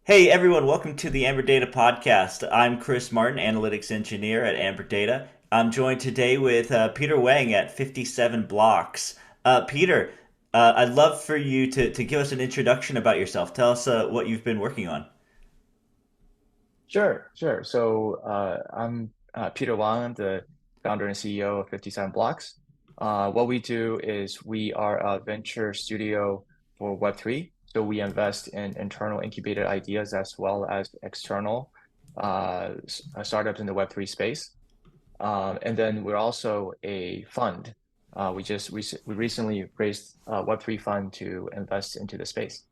Hey everyone, welcome to the Amberdata podcast. I'm Chris Martin, analytics engineer at Amberdata. I'm joined today with Peter Wang at 57blocks. Peter, I'd love for you to give us an introduction about yourself. Tell us what you've been working on. Sure, sure. I'm Peter Wang. I'm the founder and CEO of 57 Blocks. What we do is we are a venture studio for Web3. So we invest in internal incubated ideas as well as external startups in the Web3 space. And then we're also a fund. We recently raised a Web3 fund to invest into the space.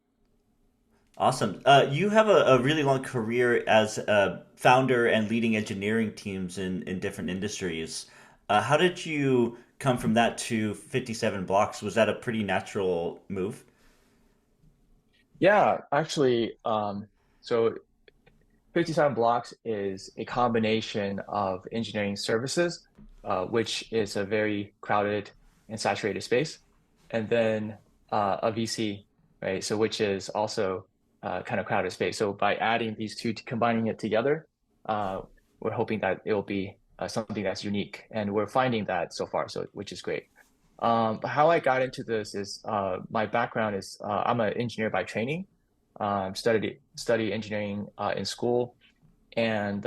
Awesome. You have a really long career as a founder and leading engineering teams in different industries. How did you come from that to 57 blocks? Was that a pretty natural move? Yeah, actually, so 57 Blocks is a combination of engineering services, which is a very crowded and saturated space, and then a VC, right? So which is also kind of crowded space. So by adding these two, combining it together, uh, we're hoping that it will be something that's unique, and we're finding that so far, so which is great. But how I got into this is my background is I'm an engineer by training. Studied engineering in school and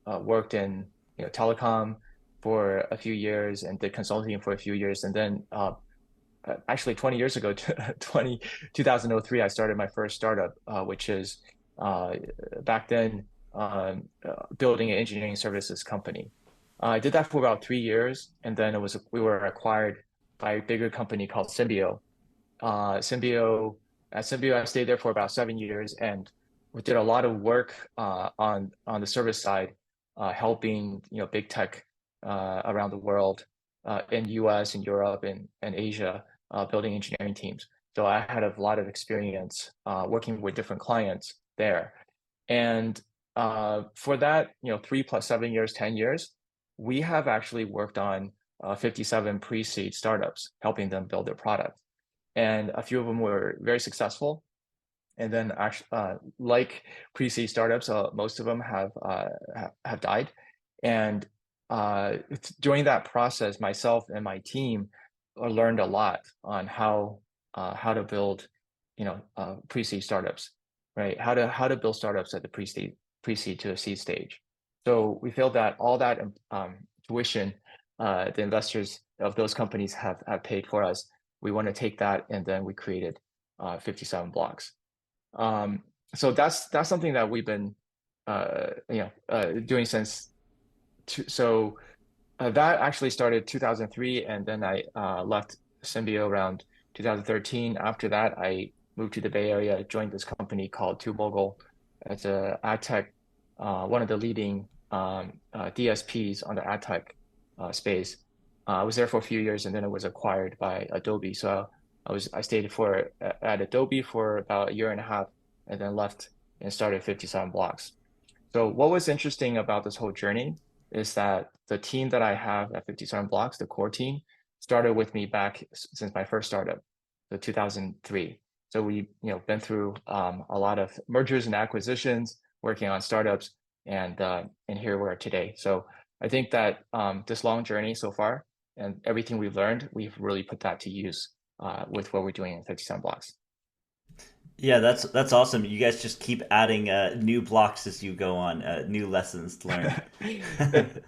worked in telecom for a few years and did consulting for a few years. And then actually 20 years ago, 2003, I started my first startup, which is uh, back then building an engineering services company. I did that for about 3 years, and then we were acquired by a bigger company called Symbio. Symbio, at Symbio, I stayed there for about 7 years, and we did a lot of work on the service side, helping big tech around the world, in US and Europe and Asia, building engineering teams. So I had a lot of experience working with different clients there, and for that, 3 plus 7 years, 10 years, we have actually worked on 57 pre-seed startups, helping them build their product, and a few of them were very successful. And then actually, like pre-seed startups, most of them have died. And during that process, myself and my team learned a lot on how to build, pre-seed startups, right? How to build startups at the pre-seed to a seed stage. So we feel that all that tuition the investors of those companies have paid for us, we want to take that, and then we created 57 blocks. Um, so that's something that we've been doing since that actually started 2003, and then I left Symbio around 2013. After that, I moved to the Bay Area, joined this company called TubeMogul as a ad tech, one of the leading DSPs on the ad tech space. I was there for a few years, and then it was acquired by Adobe. So I stayed at Adobe for about a year and a half, and then left and started 57 Blocks. So what was interesting about this whole journey is that the team that I have at 57 Blocks, the core team, started with me back since my first startup, so 2003. So we, been through a lot of mergers and acquisitions, working on startups, and here we are today. So I think that this long journey so far and everything we've learned, we've really put that to use with what we're doing in 57 Blocks. Yeah, that's awesome. You guys just keep adding new blocks as you go on, new lessons learned.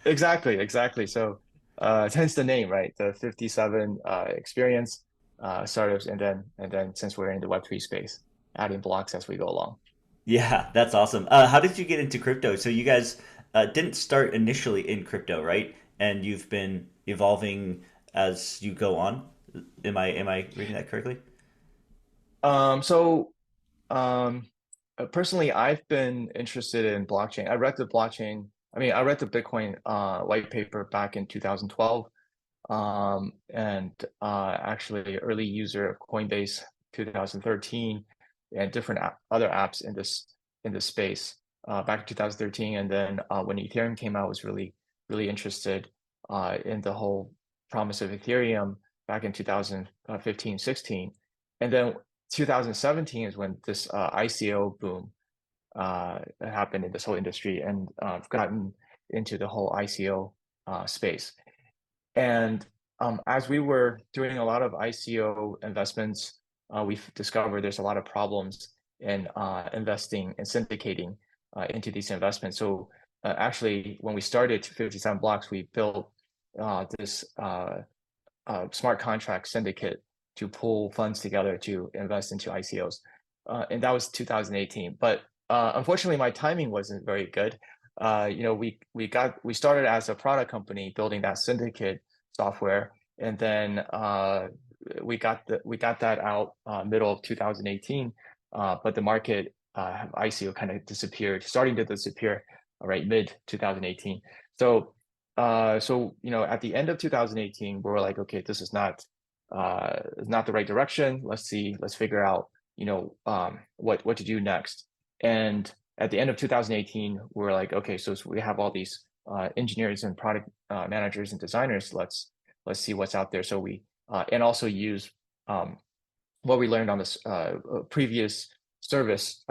Exactly, exactly. So, hence the name, right? The 57 experience startups, and then since we're in the Web3 space, adding blocks as we go along. Yeah, that's awesome. How did you get into crypto? So you guys didn't start initially in crypto, right? And you've been evolving as you go on. Am I reading that correctly? Um, so um, Personally, I've been interested in blockchain. I read the Bitcoin white paper back in 2012, and actually early user of Coinbase 2013, and different other apps in this space back in 2013. And then when Ethereum came out, I was really interested in the whole promise of Ethereum back in 2015, 16. And then 2017 is when this ICO boom happened in this whole industry, and I've gotten into the whole ICO space. And as we were doing a lot of ICO investments, we've discovered there's a lot of problems in investing and syndicating into these investments. So actually, when we started 57 Blocks, we built this smart contract syndicate to pull funds together to invest into ICOs. And that was 2018. But unfortunately, my timing wasn't very good. We started as a product company building that syndicate software, and then we got that out middle of 2018. But the market ICO kind of disappeared, starting to disappear right mid 2018. So at the end of 2018, we were like, okay, this is not the right direction. Let's figure out, what to do next. And at the end of 2018, we were like, okay, so we have all these engineers and product managers and designers. Let's see what's out there. So we and also use what we learned on this previous service,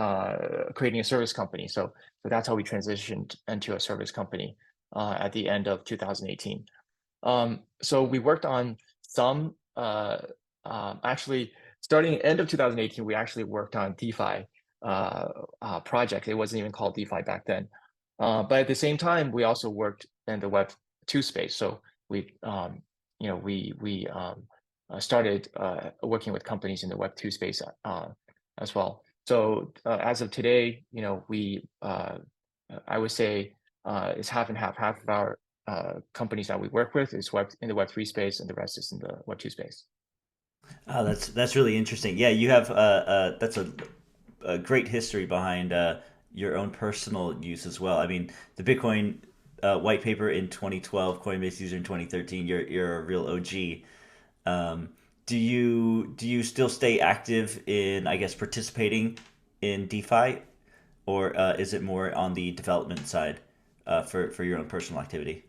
creating a service company. So that's how we transitioned into a service company at the end of 2018. So we worked on some, actually, starting end of 2018, we actually worked on DeFi project. It wasn't even called DeFi back then. But at the same time, we also worked in the Web2 space. So we started working with companies in the Web2 space as well. So as of today, I would say it's half and half. Half of our companies that we work with is in the Web3 space, and the rest is in the Web2 space. Oh, that's really interesting. Yeah, you have that's a great history behind your own personal use as well. I mean, the Bitcoin white paper in 2012, Coinbase user in 2013. You're a real OG. Do you still stay active in, I guess, participating in DeFi, or is it more on the development side for your own personal activity?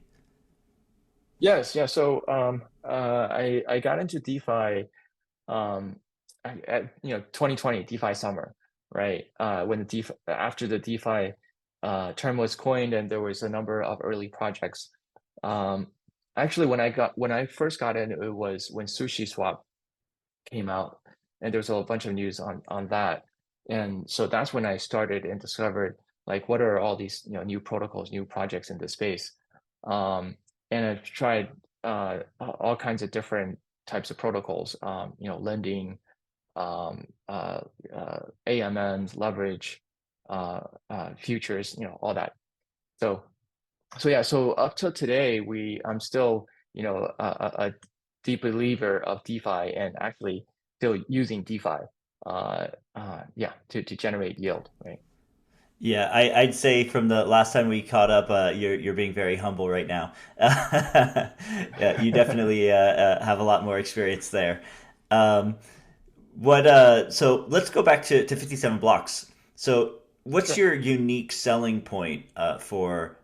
Yes, yeah. So I got into DeFi at 2020 DeFi summer, right? When the DeFi after the DeFi term was coined, and there was a number of early projects. Um, Actually, when I first got in, it was when Sushi Swap came out, and there was a bunch of news on that. And so that's when I started and discovered, like, what are all these new protocols, new projects in this space. And I've tried all kinds of different types of protocols, lending, AMMs, leverage, futures, all that. So yeah, so up till today, I'm still, a deep believer of DeFi, and actually still using DeFi, yeah, to generate yield, right? Yeah, I'd say from the last time we caught up, you're being very humble right now. Yeah, you definitely have a lot more experience there. Um, so let's go back to 57 blocks. So what's Sure. your unique selling point for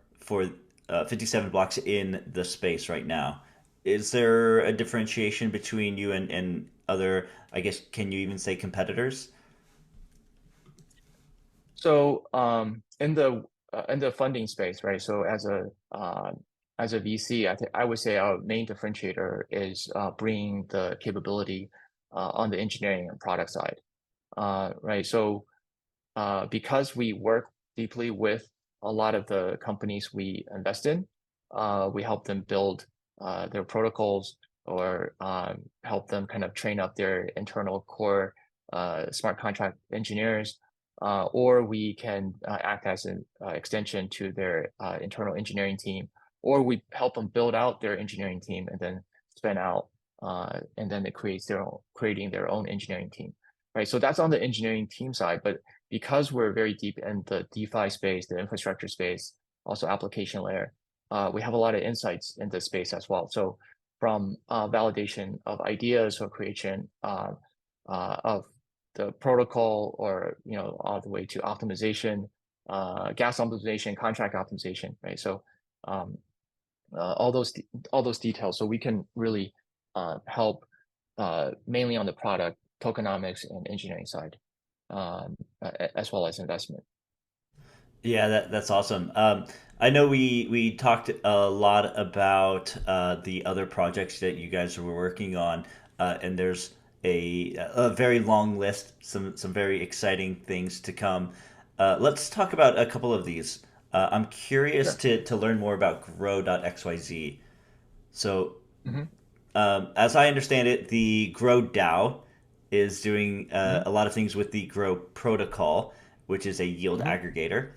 57 blocks in the space right now? Is there a differentiation between you and other, I guess, can you even say competitors? So in the funding space, right? So as a VC, I would say our main differentiator is bringing the capability on the engineering and product side, right? So because we work deeply with a lot of the companies we invest in, we help them build their protocols, or help them kind of train up their internal core smart contract engineers, or we can act as an extension to their internal engineering team, or we help them build out their engineering team and then spin out, and then it creating their own engineering team, right? So that's on the engineering team side, but because we're very deep in the DeFi space, the infrastructure space, also application layer, we have a lot of insights in this space as well. So from validation of ideas or creation of the protocol, or all the way to optimization, gas optimization, contract optimization, right? So um, all those details, so we can really help mainly on the product, tokenomics, and engineering side, as well as investment. Yeah, that's awesome. I know we talked a lot about the other projects that you guys were working on, and there's a very long list, some very exciting things to come. Let's talk about a couple of these. I'm curious Sure. to learn more about grow.xyz. So, Hmm. as I understand it, the Grow DAO is doing Hmm. a lot of things with the Grow protocol, which is a yield Hmm. aggregator.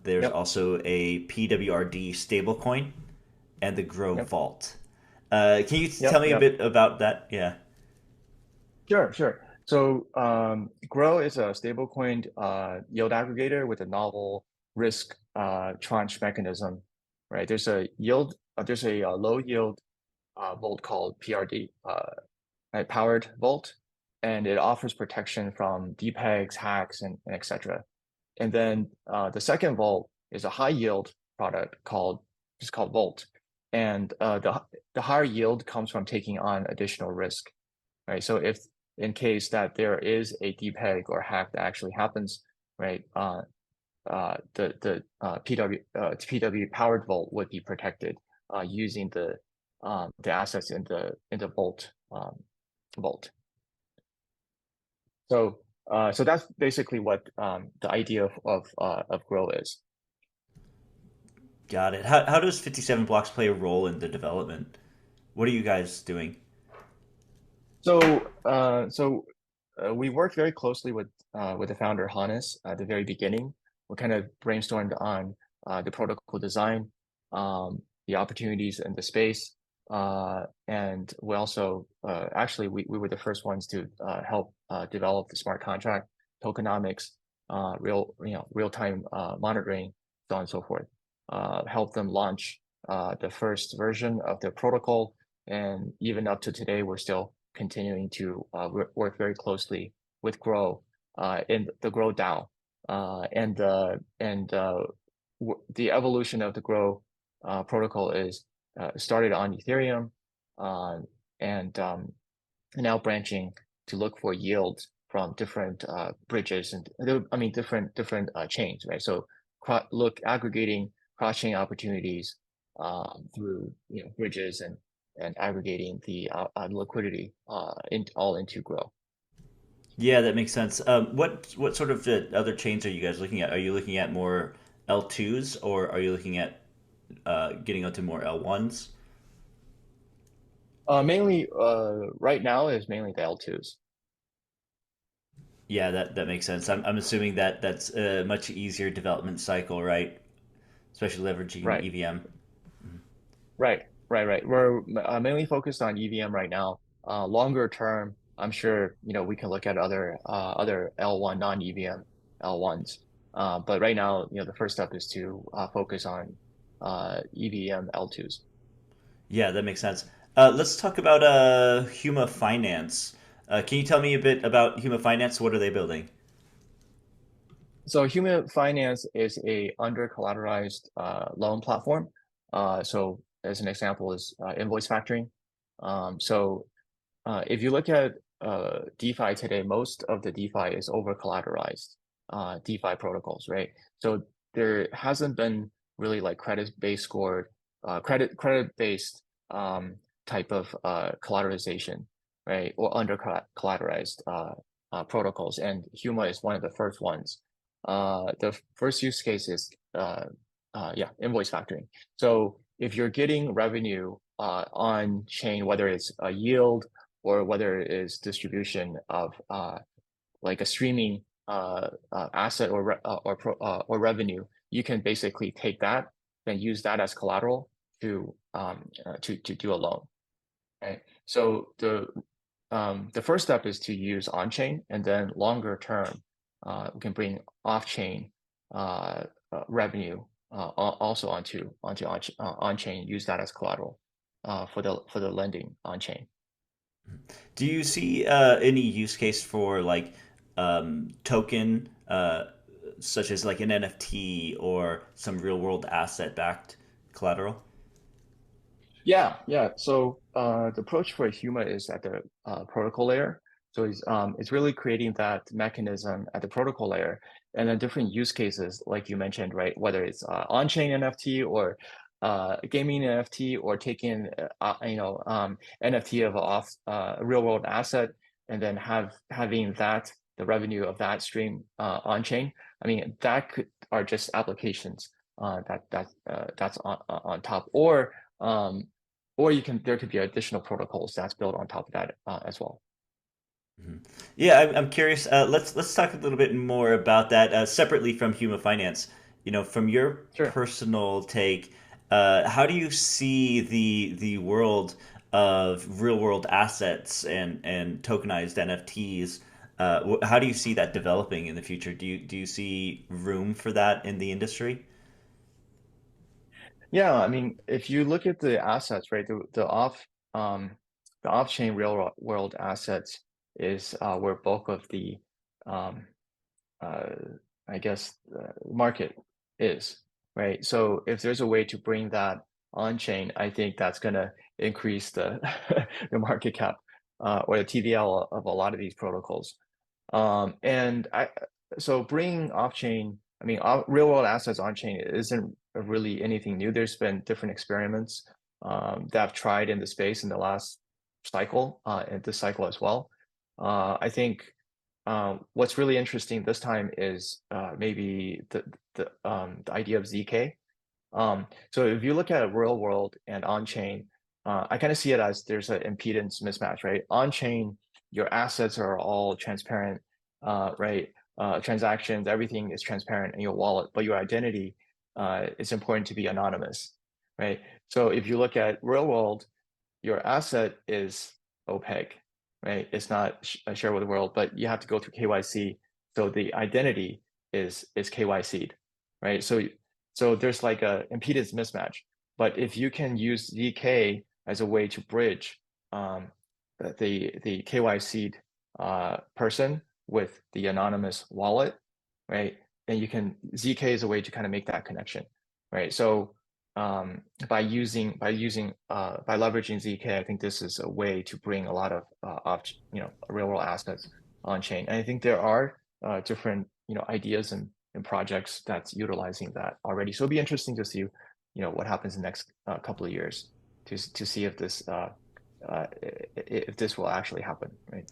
There's Yep. also a PWRD stablecoin and the Grow Yep. Vault. Can you tell Yep. me a Yep. bit about that? Yeah. Sure. Sure. So Grow is a stablecoin yield aggregator with a novel risk tranche mechanism, right? There's a low yield vault called PRD, right, powered vault, and it offers protection from depegs, hacks, and etc. And then the second vault is a high yield product called Volt, and the higher yield comes from taking on additional risk, right? So if in case that there is a depeg or hack that actually happens, right, the PW powered vault would be protected using the assets in the vault. So that's basically what the idea of Grow is. Got it. How does 57 Blocks play a role in the development? What are you guys doing? So we worked very closely with the founder Hannes at the very beginning. We kind of brainstormed on the protocol design, the opportunities in the space, and we also actually we were the first ones to help develop the smart contract, tokenomics, real time monitoring, so on and so forth. Help them launch the first version of the protocol, and even up to today, we're still continuing to work very closely with Grow in the Grow DAO, the evolution of the Grow protocol is started on Ethereum, uh, and now branching to look for yields from different bridges and I mean different chains, right? So look aggregating cross-chain opportunities through bridges and aggregating the liquidity all into Grow. Yeah, that makes sense. What sort of other chains are you guys looking at? Are you looking at more L2s or are you looking at getting onto more L1s? Mainly right now is mainly the L2s. Yeah, that makes sense. I'm assuming that that's a much easier development cycle, right? Especially leveraging Right. EVM. Right. We're mainly focused on EVM right now. Longer term, I'm sure, we can look at other L1 non-EVM L1s. But right now, the first step is to focus on EVM L2s. Yeah, that makes sense. Let's talk about Huma Finance. Can you tell me a bit about Huma Finance? What are they building? So Human Finance is a under collateralized loan platform. So as an example is invoice factoring. So if you look at DeFi today, most of the DeFi is over collateralized DeFi protocols, right? So there hasn't been really like credit-based scored, credit-based type of collateralization, right? Or under collateralized protocols, and Huma is one of the first ones. The first use case is yeah, invoice factoring. So if you're getting revenue on chain, whether it's a yield or whether it is distribution of like a streaming asset or revenue, you can basically take that and use that as collateral to do a loan. Right. So the first step is to use on-chain, and then longer term, we can bring off-chain revenue also onto on-chain, use that as collateral for the lending on-chain. Do you see any use case for like token, such as like an NFT or some real world asset backed collateral? Yeah. So the approach for Huma is at the protocol layer. So it's really creating that mechanism at the protocol layer. and then different use cases, like you mentioned, right? Whether it's on-chain NFT or gaming NFT or taking NFT of a real world asset and then having that the revenue of that stream on-chain. I mean, that could are just applications that's on top, or you can there could be additional protocols that's built on top of that as well. Mhm. Yeah, I'm curious. Let's talk a little bit more about that separately from human finance. From your Sure. personal take, how do you see the world of real world assets and tokenized NFTs? How do you see that developing in the future? Do you see room for that in the industry? Yeah, I mean, if you look at the assets, right, the off-chain real world assets is where bulk of the um, uh, I guess market is, right? So if there's a way to bring that on-chain, I think that's going to increase the the market cap or the TVL of a lot of these protocols. And so bringing off-chain, I mean, real-world assets on-chain isn't really anything new. There's been different experiments that have tried in the space in the last cycle, and this cycle as well. I think what's really interesting this time is maybe the idea of ZK. So if you look at real world and on-chain, I kind of see it as there's an impedance mismatch, right? On-chain, your assets are all transparent, right? Transactions, everything is transparent in your wallet, but your identity is important to be anonymous, right? So if you look at real world, your asset is opaque, right? It's not shared with the world, but you have to go through KYC. So the identity is KYC'd, right? So there's like a impedance mismatch. But if you can use ZK as a way to bridge the KYC'd person with the anonymous wallet, right? Then you can ZK is a way to kind of make that connection, right? So by leveraging ZK, I think this is a way to bring a lot of real world assets on chain. And I think there are different ideas and projects that's utilizing that already. So it'll be interesting to see what happens in the next couple of years to see if this will actually happen, right?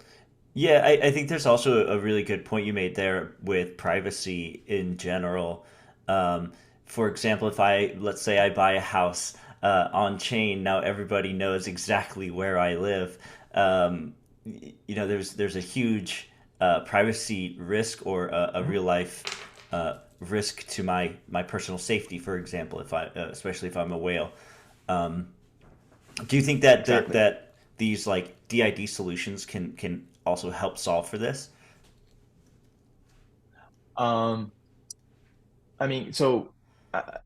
Yeah, I think there's also a really good point you made there with privacy in general. Um, for example, if let's say I buy a house on chain, now everybody knows exactly where I live. There's a huge privacy risk or a Mhm. real life risk to my personal safety. For example, if especially if I'm a whale. Do you think that Exactly. these like DID solutions can also help solve for this? Um, I mean, uh,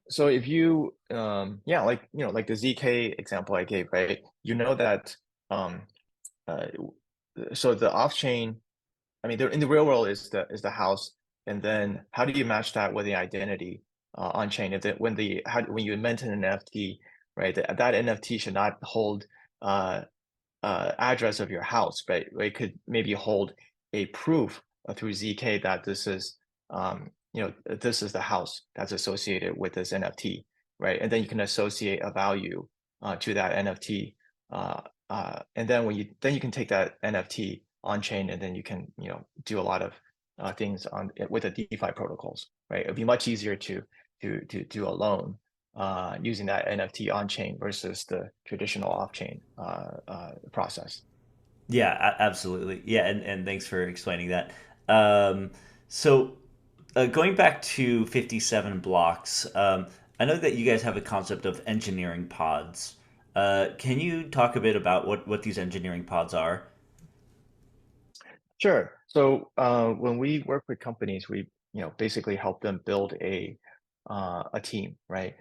so if you yeah, like the ZK example I gave, right? You know that um uh so the off-chain, I mean, in the real world is the house, and then how do you match that with the identity on chain? If when you mint an NFT, right? That NFT should not hold uh address of your house, but it could maybe hold a proof through ZK that this is the house that's associated with this NFT, right? And then you can associate a value to that NFT, and then you can take that NFT on chain, and then you can do a lot of things on with the DeFi protocols, right? It'd be much easier to do a loan using that NFT on chain versus the traditional off chain process. Yeah, absolutely. Yeah, and thanks for explaining that. Um, so going back to 57 blocks, I know that you guys have a concept of engineering pods. Can you talk a bit about what these engineering pods are? Sure. So when we work with companies, we basically help them build a team, right?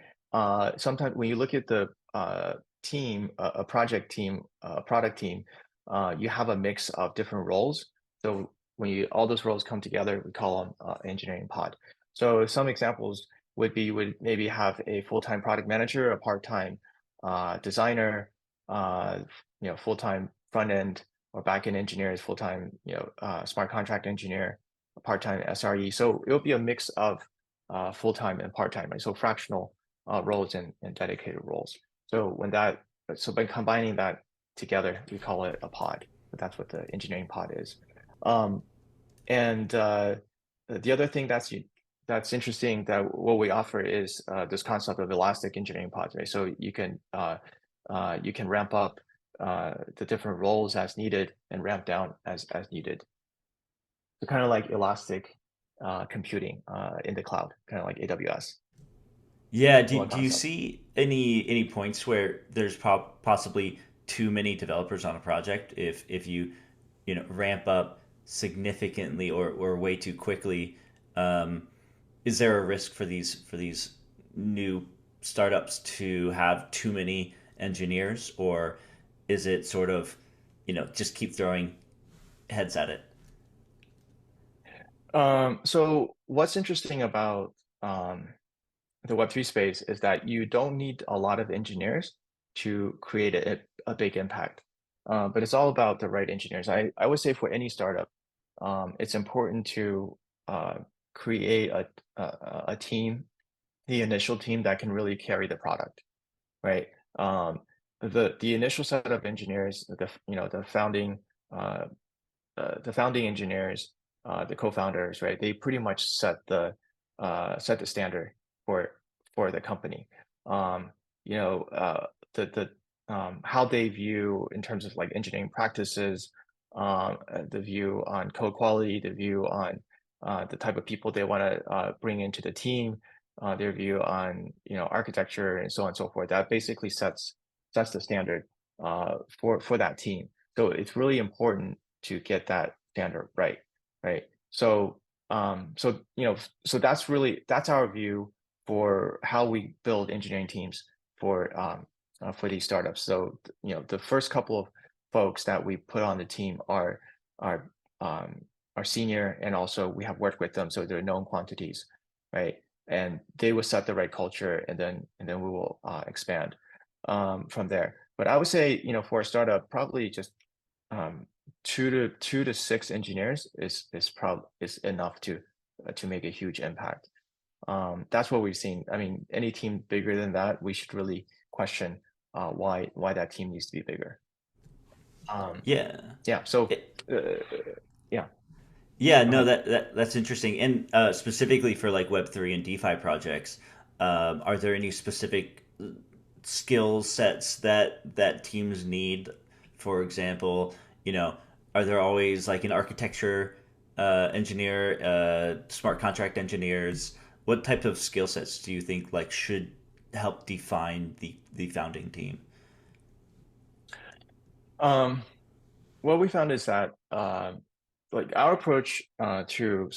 Sometimes when you look at the team, a project team, a product team, you have a mix of different roles. So when you all those roles come together, we call them engineering pod. So some examples would be would maybe have a full-time product manager, a part-time designer, uh, full-time front end or backend engineer is full-time, smart contract engineer. part-time SRE. So it'll be a mix of full-time and part-time, right? So fractional roles and dedicated roles. So by combining that together, we call it a pod. That's what the engineering pod is. Um, and the other thing that's interesting that what we offer is this concept of elastic engineering pods, right? So you can ramp up the different roles as needed and ramp down as needed. So kind of like elastic computing in the cloud, kind of like AWS. Yeah, That's one do you concept. see any points where there's possibly too many developers on a project if you ramp up significantly or way too quickly? Um, is there a risk for these new startups to have too many engineers, or is it sort of just keep throwing heads at it? So what's interesting about the Web3 space is that you don't need a lot of engineers to create a big impact. But it's all about the right engineers. I would say for any startup, it's important to create a team, the initial team that can really carry the product, right? Um, the initial set of engineers, uh, the founding engineers, the co-founders, right? They pretty much set the standard for the company. Um, you know, how they view in terms of like engineering practices, the view on code quality, the view on the type of people they want to bring into the team, their view on architecture and so on and so forth. That basically sets the standard for that team. So it's really important to get that standard right, right? So that's our view for how we build engineering teams for these startups. So the first couple of folks that we put on the team are are senior, and also we have worked with them, so they're known quantities, right? And they will set the right culture, and then we will expand from there. But I would say, for a startup, probably just um, two to six engineers is enough to make a huge impact. That's what we've seen. I mean, any team bigger than that, we should really question why that team needs to be bigger. Um, Yeah. yeah. So It, uh, yeah. Yeah, Go no, ahead. that's interesting. And specifically for like Web3 and DeFi projects, are there any specific skill sets that teams need? For example, you know, are there always like an architecture engineer, smart contract engineers? What type of skill sets do you think like should help define the founding team? Um, what we found is that like our approach to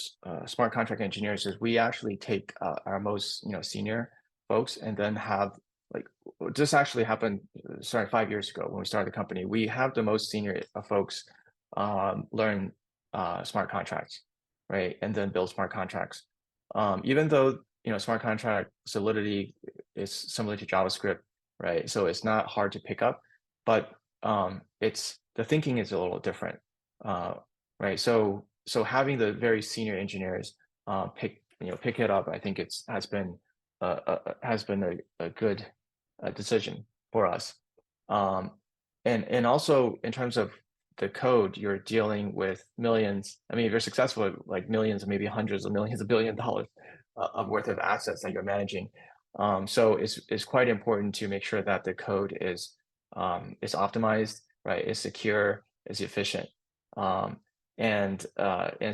smart contract engineers is we actually take our most senior folks and then have like this actually happened sorry 5 years ago when we started the company. We have the most senior folks learn smart contracts, right, and then build smart contracts. Even though smart contract solidity is similar to JavaScript, right, so it's not hard to pick up, but it's the thinking is a little different, uh, right? So having the very senior engineers pick it up, I think it's has been a good decision for us. Um, and also in terms of the code, you're dealing with millions. I mean, if you're successful, like millions, maybe hundreds of millions, $1 billion of worth of assets that you're managing. So it's quite important to make sure that the code is optimized, right? Is secure, is efficient, and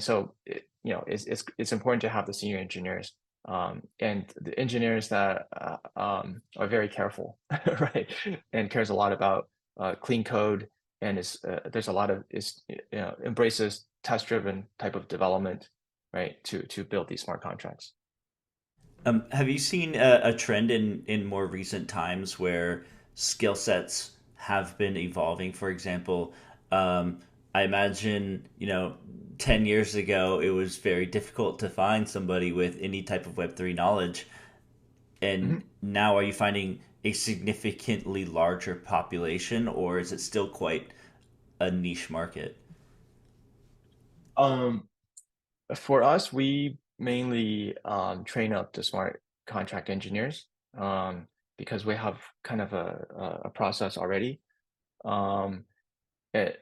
so it's important to have the senior engineers and the engineers that are very careful, right? And cares a lot about clean code, and there's a lot of embraces test-driven type of development, right? To build these smart contracts. Have you seen a trend in more recent times where skill sets have been evolving? For example, I imagine 10 years ago it was very difficult to find somebody with any type of Web3 knowledge, and Mhm. now are you finding a significantly larger population, or is it still quite a niche market? Um, For us, we mainly train up the smart contract engineers because we have kind of a process already. Um, it,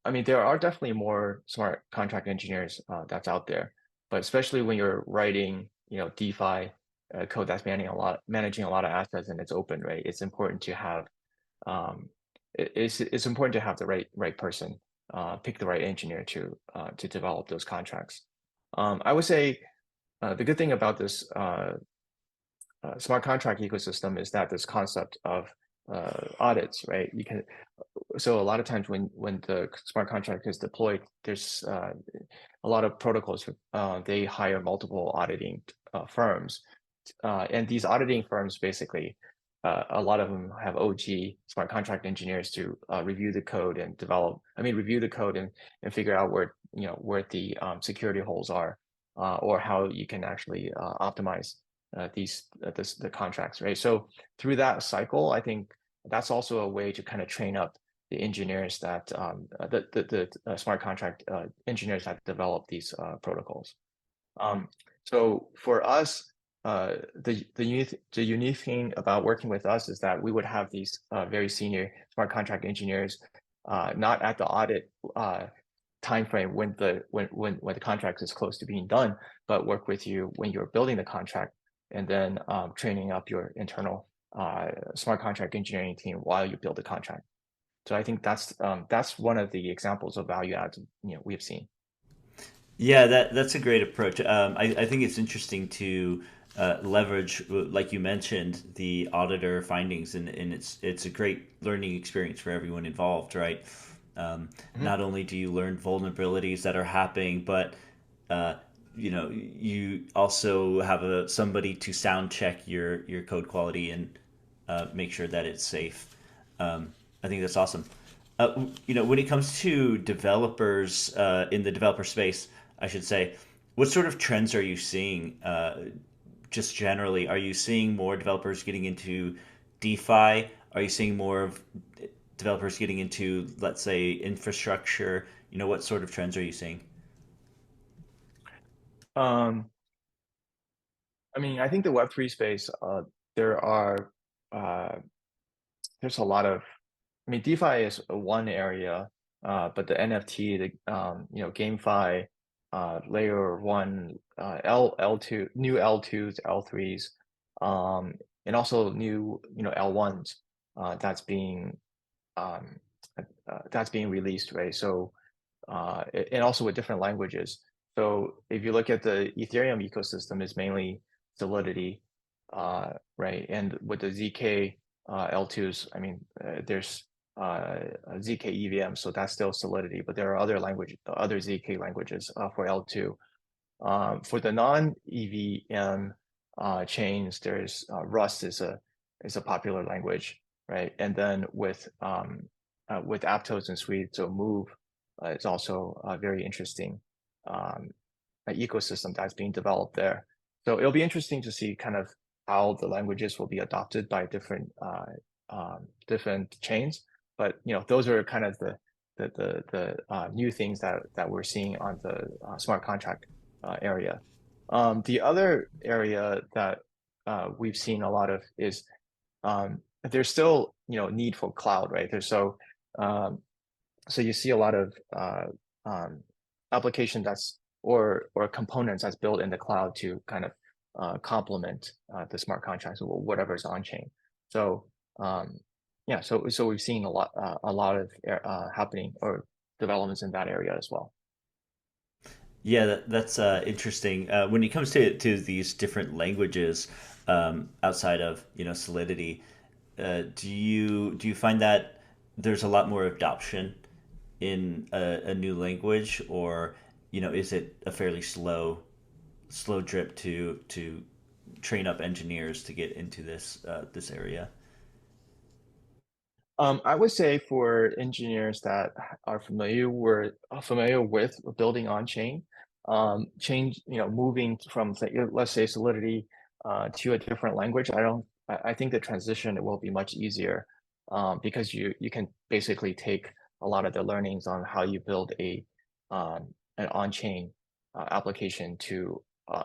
I mean, there are definitely more smart contract engineers that's out there, but especially when you're writing, DeFi code that's managing a lot of assets and it's open, right? It's important to have um, it's important to have the right person, pick the right engineer to develop those contracts. I would say the good thing about this smart contract ecosystem is that this concept of audits, right? So a lot of times when the smart contract is deployed, there's a lot of protocols. They hire multiple auditing firms, and these auditing firms basically, a lot of them have OG smart contract engineers to review the code and review the code and figure out where the security holes are, or how you can actually optimize the contracts, right? So through that cycle, I think that's also a way to kind of train up the engineers that the smart contract engineers that develop these protocols. Um, so for us, the unique thing about working with us is that we would have these very senior smart contract engineers, not at the audit time frame when the contract is close to being done, but work with you when you're building the contract, and then training up your internal smart contract engineering team while you build the contract. So I think that's one of the examples of value add we have seen. Yeah, that's a great approach. I think it's interesting to leverage, like you mentioned, the auditor findings, and it's a great learning experience for everyone involved, right? Mhm. Not only do you learn vulnerabilities that are happening, but uh, you also have somebody to sound check your code quality and make sure that it's safe. I think that's awesome. When it comes to developers in the developer space, I should say, what sort of trends are you seeing? Just generally, are you seeing more developers getting into DeFi? Are you seeing more of developers getting into, let's say, infrastructure? What sort of trends are you seeing? Um, I mean, I think the Web3 space, there are uh, there's a lot of, I mean, DeFi is one area, but the NFT, GameFi, layer one, L2, new L2s, L3s, um, and also new, L1s, that's um, that's being released, right? So, and also with different languages. So if you look at the Ethereum ecosystem, is mainly Solidity, right? And with the ZK L2s, I mean, there's ZK EVM, so that's still Solidity, but there are other ZK languages for L2. For the non-EVM chains, there's Rust is a popular language, right? And then with Aptos and Suite, so Move is also a very interesting um, ecosystem that's being developed there. So it'll be interesting to see kind of how the languages will be adopted by different chains. But those are kind of the new things that we're seeing on the smart contract area. The other area that we've seen a lot of is there's still need for cloud, right? Um, so you see a lot of um, application or components that's built in the cloud to kind of complement the smart contracts or whatever's on chain. So yeah, so we've seen a lot of happening or developments in that area as well. Yeah, that's interesting. When it comes to these different languages outside of Solidity, do you find that there's a lot more adoption in a new language, or is it a fairly slow drip to train up engineers to get into this area? I would say for engineers that are familiar with building on chain, moving from let's say Solidity to a different language, I think the transition will be much easier because you can basically take a lot of the learnings on how you build an on-chain application to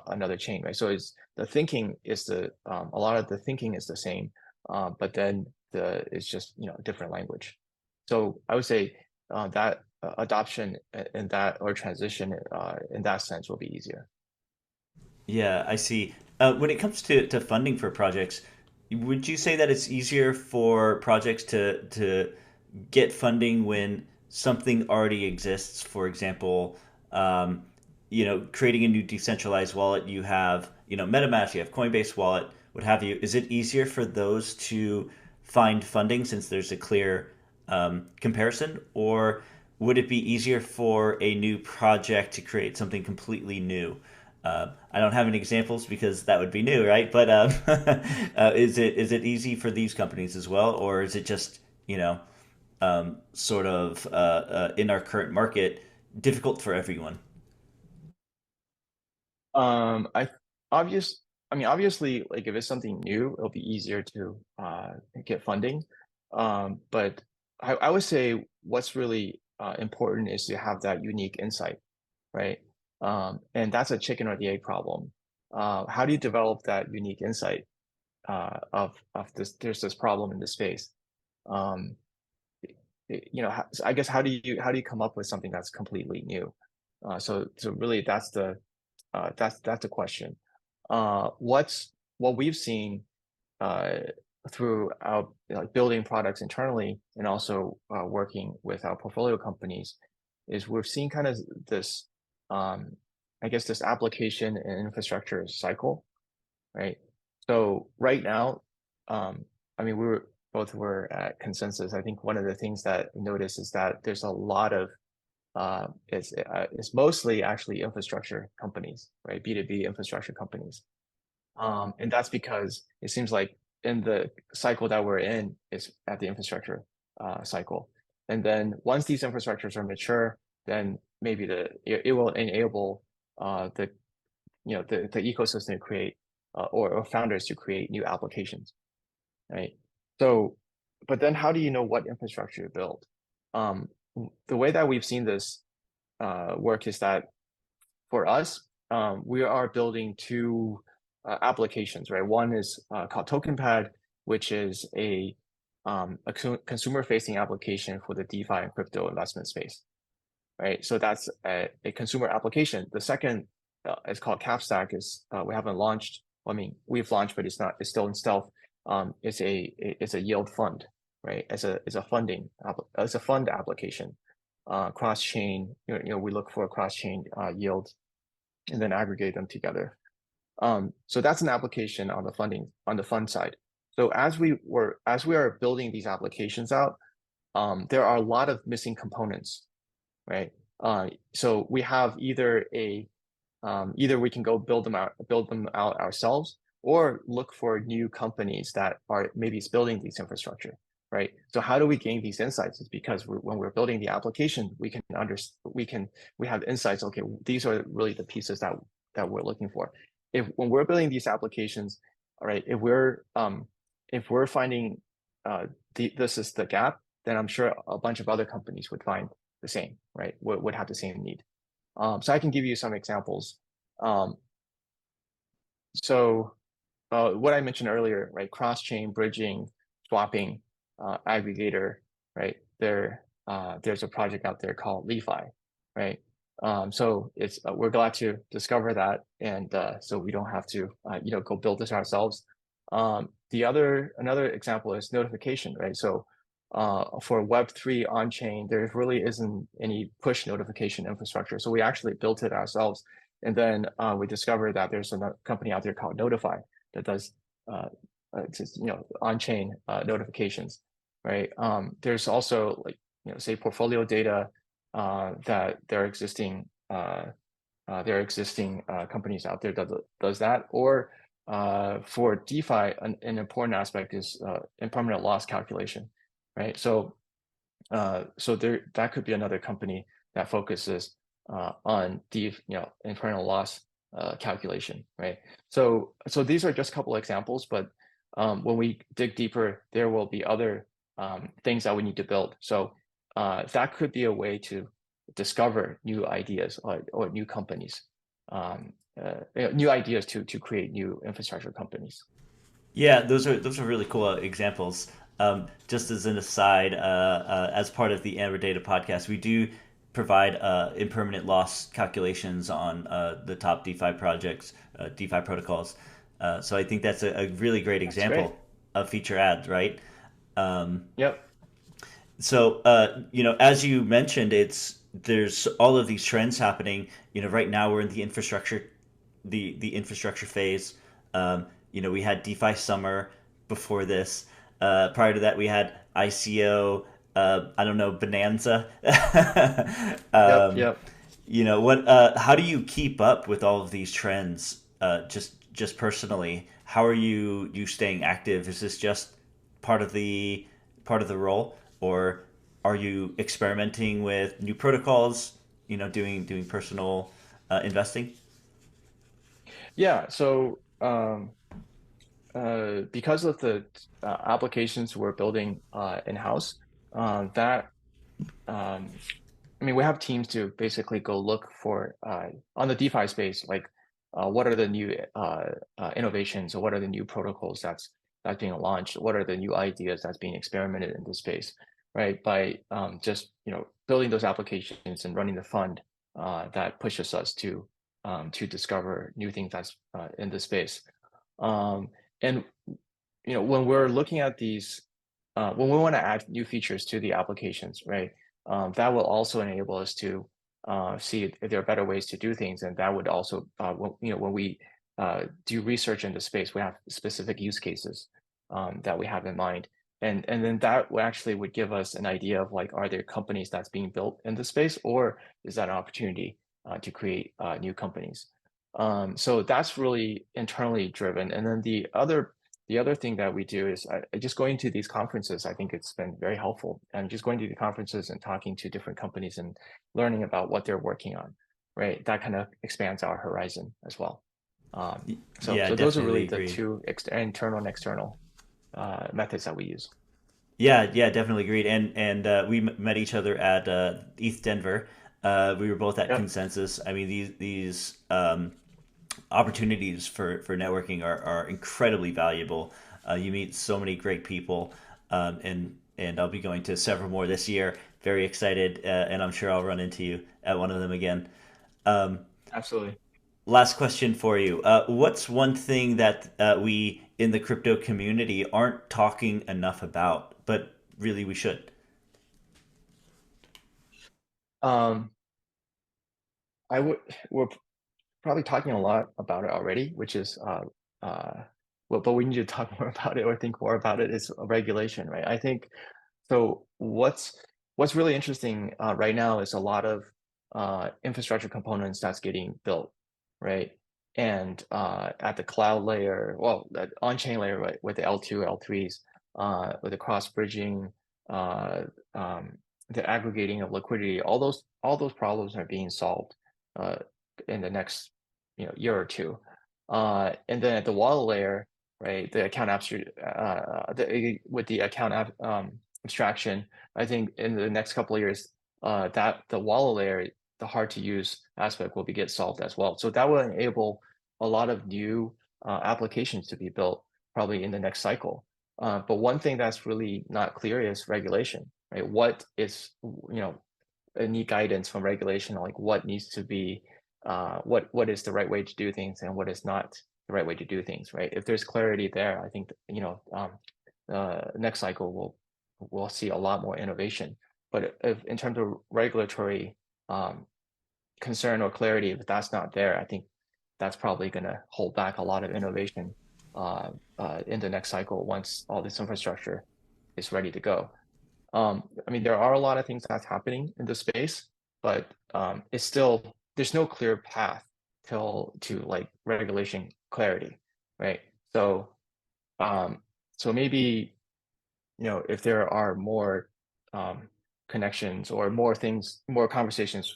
another chain, right? So it's the thinking is a lot of the thinking is the same, but then it's just a different language. So I would say that adoption in that or transition in that sense will be easier. Yeah, I see. When it comes to funding for projects, would you say that it's easier for projects to get funding when something already exists? For example, um, creating a new decentralized wallet, you have, MetaMask, you have Coinbase wallet, what have you. Is it easier for those to find funding since there's a clear comparison, or would it be easier for a new project to create something completely new? I don't have any examples because that would be new, right? But is it easy for these companies as well, or is it just sort of in our current market difficult for everyone? I obvious. I mean, obviously, like if it's something new, it'll be easier to get funding. But I would say what's really important is to have that unique insight, right? And that's a chicken or the egg problem. How do you develop that unique insight of this? There's this problem in this space. Um, I guess how do you come up with something that's completely new? So really, that's the question. What we've seen uh, through our building products internally and also working with our portfolio companies is we've seen kind of this, um, I guess, this application and infrastructure cycle, right? So right now, I mean, we were at consensus. I think one of the things that we notice is that there's a lot of it's mostly actually infrastructure companies, right? B2B infrastructure companies. And that's because it seems like in the cycle that we're in is at the infrastructure cycle. And then once these infrastructures are mature, then maybe it will enable the ecosystem to create or founders to create new applications, right? So, but then how do you know what infrastructure to build? Um, the way that we've seen this work is that for us, we are building two applications, right? One is called TokenPad, which is a consumer-facing application for the DeFi and crypto investment space, right? So that's a consumer application. The second is called Capstack. Is we haven't launched. I mean, we've launched, but it's not. It's still in stealth. It's a yield fund, right? As a fund application, cross chain. We look for cross chain yield and then aggregate them together. So that's an application on the fund side. So as we are building these applications out, there are a lot of missing components, right? So we have either we can go build them out ourselves, or look for new companies that are maybe building these infrastructure, right? So how do we gain these insights? It's because when we're building the application, we have insights. Okay, these are really the pieces that we're looking for. If when we're building these applications, all right, if we're finding this is the gap, then I'm sure a bunch of other companies would find the same, right? Would have the same need. So I can give you some examples. Um, so what I mentioned earlier, right? Cross-chain bridging, swapping, aggregator, right? There's a project out there called LeFi, right? So we're glad to discover that, and so we don't have to go build this ourselves. Another example is notification, right? So for Web3 on-chain, there really isn't any push notification infrastructure. So we actually built it ourselves. And then we discovered that there's a company out there called Notify that does just, on-chain notifications, right? There's also like, say portfolio data that there are existing companies out there that does that. Or for DeFi, an important aspect is impermanent loss calculation, right? So there that could be another company that focuses on the internal loss calculation, right? So these are just a couple examples, but when we dig deeper, there will be other things that we need to build. So that could be a way to discover new ideas or new companies. new ideas to create new infrastructure companies. Yeah, those are really cool examples. Just as an aside, as part of the Amberdata podcast, we do provide impermanent loss calculations on the top DeFi projects, DeFi protocols. So I think that's a really great That's great. example of feature ads, right? Um, Yep. so as you mentioned, there's all of these trends happening. Right now we're in the infrastructure phase. We had DeFi summer before this. Prior to that, we had ICO. I don't know, Bonanza. Yep. um, Yep. what? How do you keep up with all of these trends? Just personally, how are you staying active? Is this just part of the part of the role, or are you experimenting with new protocols? Doing personal investing. Yeah. So because of the applications we're building in-house, that I mean, we have teams to basically go look for on the DeFi space, like what are the new innovations or what are the new protocols that's being launched? What are the new ideas that's being experimented in the space, right? By just building those applications and running the fund that pushes us to discover new things that's in the space. Um, and when we're looking at these, when we want to add new features to the applications, right? That will also enable us to see if there are better ways to do things, and that would also, when we do research in the space, we have specific use cases that we have in mind, and then that would give us an idea of like, are there companies that's being built in the space, or is that an opportunity to create new companies? So that's really internally driven, and then the other thing that we do is just going to these conferences. I think it's been very helpful, and just going to the conferences and talking to different companies and learning about what they're working on, right? That kind of expands our horizon as well. Um, so, Yeah, I so those are really definitely the agree. two internal and external methods that we use. Yeah, yeah, definitely agreed. And we met each other at ETH Denver. We were both at Yep. Consensus. I mean, these opportunities for networking are incredibly valuable. You meet so many great people, and I'll be going to several more this year. Very excited, and I'm sure I'll run into you at one of them again. Um, Absolutely. Last question for you. What's one thing that we in the crypto community aren't talking enough about, but really we should? Um, I would. We're probably talking a lot about it already, which is well, but we need to talk more about it or think more about it is regulation, right? I think so. What's really interesting right now is a lot of infrastructure components that's getting built, right? And at the cloud layer, well, the on-chain layer, right, with the L2, L3s, with the cross-bridging, uh, um, the aggregating of liquidity, all those problems are being solved uh, in the next year or two. And then at the wallet layer, right, the account abstract with the account abstraction, I think in the next couple of years, that the wallet layer, the hard to use aspect will be get solved as well. So that will enable a lot of new applications to be built probably in the next cycle. But one thing that's really not clear is regulation, right? What is, need guidance from regulation on like what needs to be what is the right way to do things and what is not the right way to do things, right? If there's clarity there, I think next cycle we'll see a lot more innovation. But if in terms of regulatory um, concern or clarity, if that's not there, I think that's probably going to hold back a lot of innovation in the next cycle once all this infrastructure is ready to go. I mean, there are a lot of things that's happening in the space, but it's still there's no clear path to like regulation clarity, right? Um, so maybe if there are more um, connections or more things, more conversations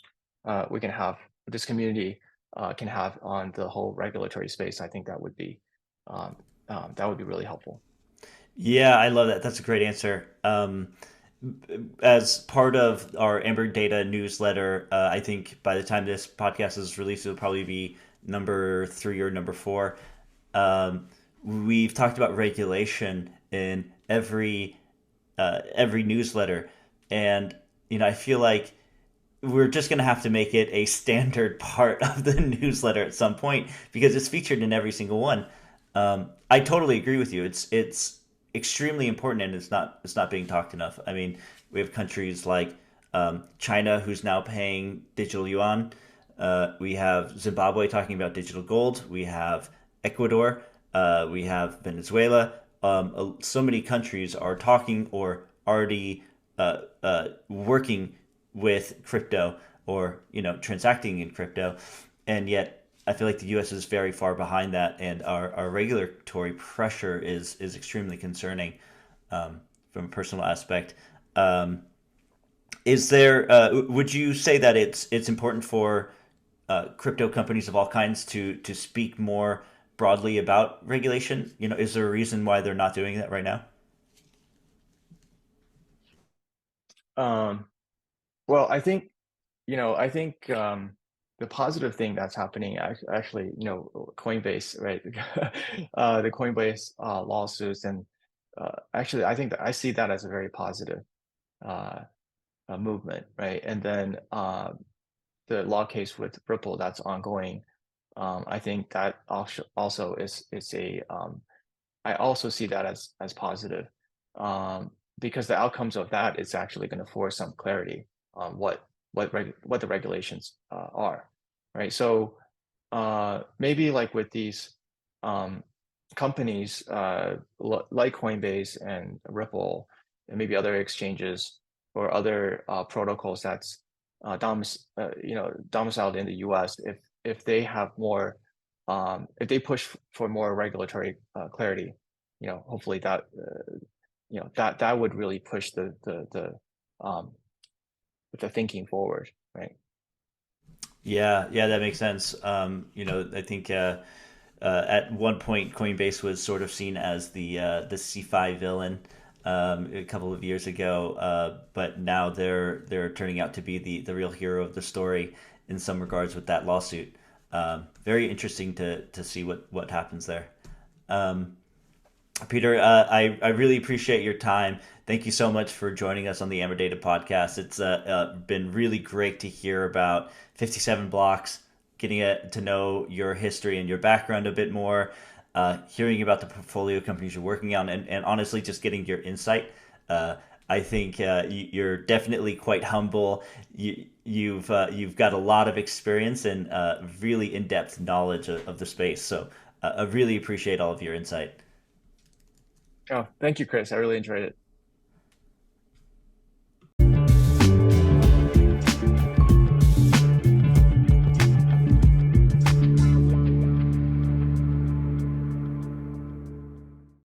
we can have, this community can have on the whole regulatory space, I think that would be really helpful. Yeah, I love that. That's a great answer. as part of our Amber Data newsletter, I think by the time this podcast is released, it'll probably be number 3 or number 4. Um, we've talked about regulation in every newsletter, and I feel like we're just going to have to make it a standard part of the newsletter at some point because it's featured in every single one. I totally agree with you. It's extremely important, and it's not being talked enough. I mean, we have countries like China who's now paying digital yuan. We have Zimbabwe talking about digital gold. We have Ecuador. We have Venezuela. So many countries are talking or already working with crypto or transacting in crypto, and yet I feel like the U.S. is very far behind that, and our regulatory pressure is extremely concerning from a personal aspect. Um, is there? Would you say that it's important for crypto companies of all kinds to speak more broadly about regulation? Is there a reason why they're not doing that right now? Um, well, I think the positive thing that's happening actually, Coinbase, right? The Coinbase lawsuits, and actually, I think that I see that as a very positive uh, movement, right? And then the law case with Ripple that's ongoing, I think that also is a I also see that as positive, um, because the outcomes of that is actually going to force some clarity on what the regulations are, right? So maybe like with these um, companies like Coinbase and Ripple, and maybe other exchanges or other protocols that's domiciled in the U.S. If they have more if they push for more regulatory clarity, hopefully that would really push um, the thinking forward, right? Yeah, yeah, that makes sense. I think at one point Coinbase was sort of seen as the CFI villain a couple of years ago, but now they're turning out to be the real hero of the story in some regards with that lawsuit. Very interesting to see what happens there. Um, Peter, I really appreciate your time. Thank you so much for joining us on the Amberdata podcast. It's been really great to hear about 57 blocks, getting to know your history and your background a bit more, hearing about the portfolio companies you're working on, and honestly, just getting your insight. I think you're definitely quite humble. You've got a lot of experience and really in depth knowledge of the space. So I really appreciate all of your insight. Oh, thank you, Chris. I really enjoyed it.